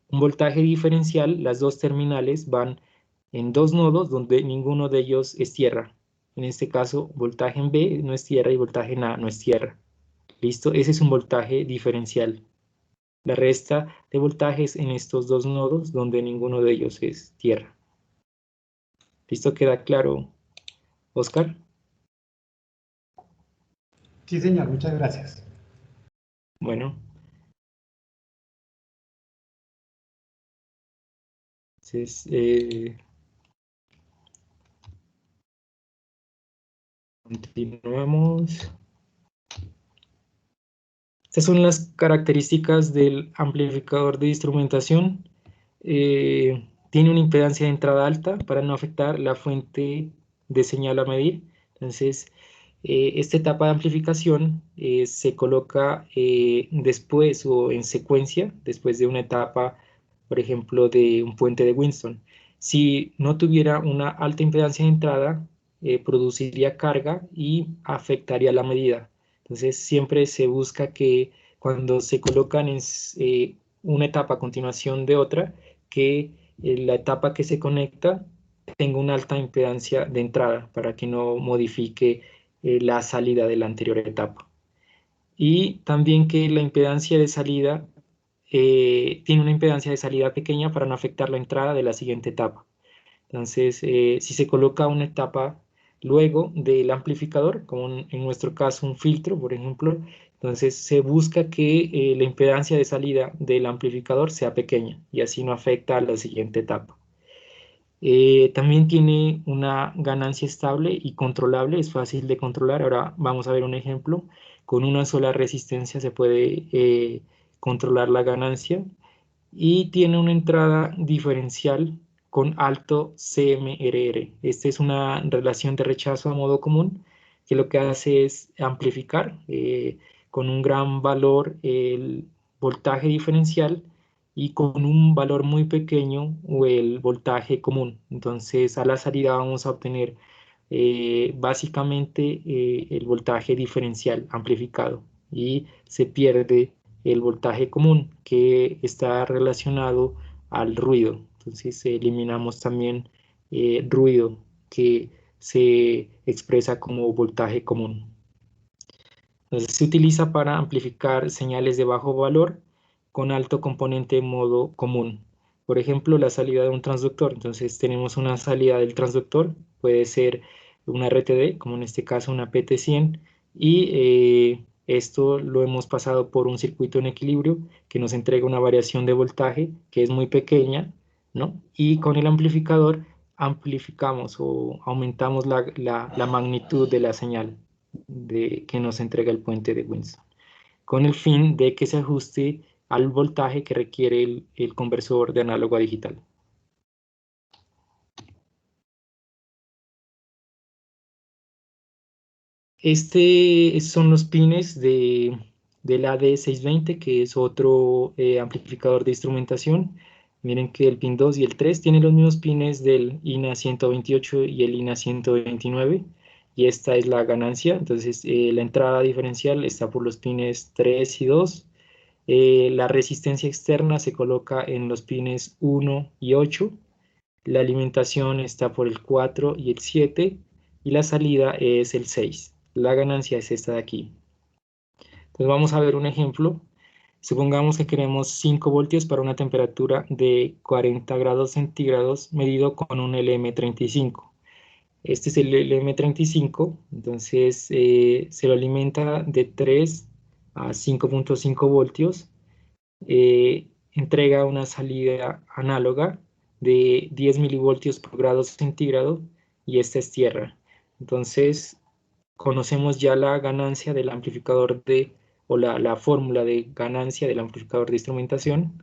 Un voltaje diferencial, las dos terminales van en dos nodos donde ninguno de ellos es tierra. En este caso, voltaje en B no es tierra y voltaje en A no es tierra. ¿Listo? Ese es un voltaje diferencial. La resta de voltajes en estos dos nodos donde ninguno de ellos es tierra. ¿Listo? ¿Queda claro, Oscar? Sí, señor, muchas gracias. Bueno. Entonces, continuamos. Estas son las características del amplificador de instrumentación. Tiene una impedancia de entrada alta para no afectar la fuente de señal a medir. Entonces, esta etapa de amplificación se coloca después o en secuencia, después de una etapa, por ejemplo, de un puente de Winston. Si no tuviera una alta impedancia de entrada, produciría carga y afectaría la medida. Entonces, siempre se busca que cuando se colocan en una etapa a continuación de otra, que la etapa que se conecta tenga una alta impedancia de entrada para que no modifique la salida de la anterior etapa. Y también que la impedancia de salida tiene una impedancia de salida pequeña para no afectar la entrada de la siguiente etapa. Entonces, si se coloca una etapa luego del amplificador, como en nuestro caso un filtro, por ejemplo, entonces se busca que la impedancia de salida del amplificador sea pequeña y así no afecta a la siguiente etapa. También tiene una ganancia estable y controlable, es fácil de controlar. Ahora vamos a ver un ejemplo. Con una sola resistencia se puede controlar la ganancia y tiene una entrada diferencial con alto CMRR. Esta es una relación de rechazo a modo común que lo que hace es amplificar con un gran valor el voltaje diferencial y con un valor muy pequeño o el voltaje común. Entonces a la salida vamos a obtener básicamente el voltaje diferencial amplificado y se pierde el voltaje común que está relacionado al ruido. Entonces eliminamos también ruido que se expresa como voltaje común. Entonces se utiliza para amplificar señales de bajo valor con alto componente en modo común. Por ejemplo, la salida de un transductor. Entonces tenemos una salida del transductor, puede ser una RTD, como en este caso una PT100, y esto lo hemos pasado por un circuito en equilibrio que nos entrega una variación de voltaje que es muy pequeña, ¿no? Y con el amplificador amplificamos o aumentamos la magnitud de la señal que nos entrega el puente de Winston, con el fin de que se ajuste al voltaje que requiere el conversor de análogo a digital. Son los pines del AD620, que es otro amplificador de instrumentación. Miren que el pin 2 y el 3 tienen los mismos pines del INA 128 y el INA 129, y esta es la ganancia. Entonces la entrada diferencial está por los pines 3 y 2. La resistencia externa se coloca en los pines 1 y 8. La alimentación está por el 4 y el 7 y la salida es el 6. La ganancia es esta de aquí. Entonces vamos a ver un ejemplo. Supongamos que queremos 5 voltios para una temperatura de 40 grados centígrados medido con un LM35. Este es el LM35, entonces se lo alimenta de 3 a 5.5 voltios. Entrega una salida análoga de 10 milivoltios por grado centígrado y esta es tierra. Entonces conocemos ya la ganancia del amplificador o la fórmula de ganancia del amplificador de instrumentación,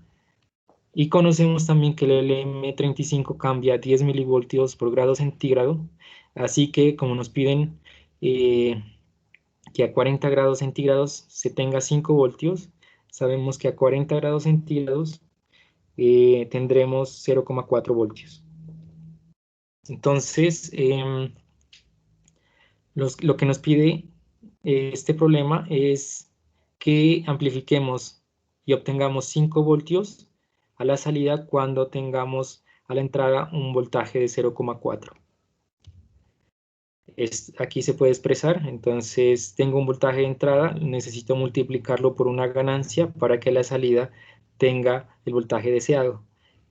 y conocemos también que el LM35 cambia 10 milivoltios por grado centígrado, así que como nos piden que a 40 grados centígrados se tenga 5 voltios, sabemos que a 40 grados centígrados tendremos 0,4 voltios. Entonces, lo que nos pide este problema es que amplifiquemos y obtengamos 5 voltios a la salida cuando tengamos a la entrada un voltaje de 0,4. Aquí se puede expresar, entonces tengo un voltaje de entrada, necesito multiplicarlo por una ganancia para que la salida tenga el voltaje deseado.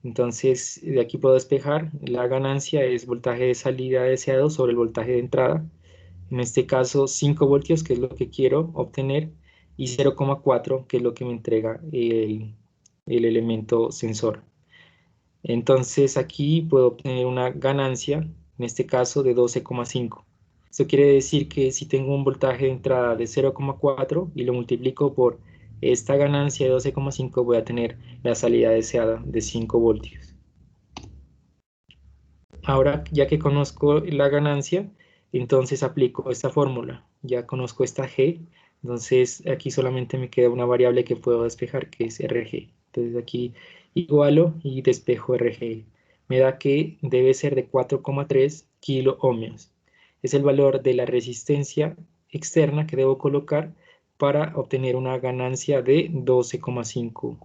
Entonces de aquí puedo despejar, la ganancia es voltaje de salida deseado sobre el voltaje de entrada, en este caso 5 voltios, que es lo que quiero obtener, y 0,4, que es lo que me entrega el elemento sensor. Entonces aquí puedo obtener una ganancia, en este caso de 12,5. Esto quiere decir que si tengo un voltaje de entrada de 0,4 y lo multiplico por esta ganancia de 12,5, voy a tener la salida deseada de 5 voltios. Ahora, ya que conozco la ganancia, entonces aplico esta fórmula. Ya conozco esta G, entonces aquí solamente me queda una variable que puedo despejar, que es RG. Entonces aquí igualo y despejo RG. Me da que debe ser de 4,3 kilo ohmios. Es el valor de la resistencia externa que debo colocar para obtener una ganancia de 12,5.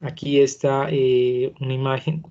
Aquí está una imagen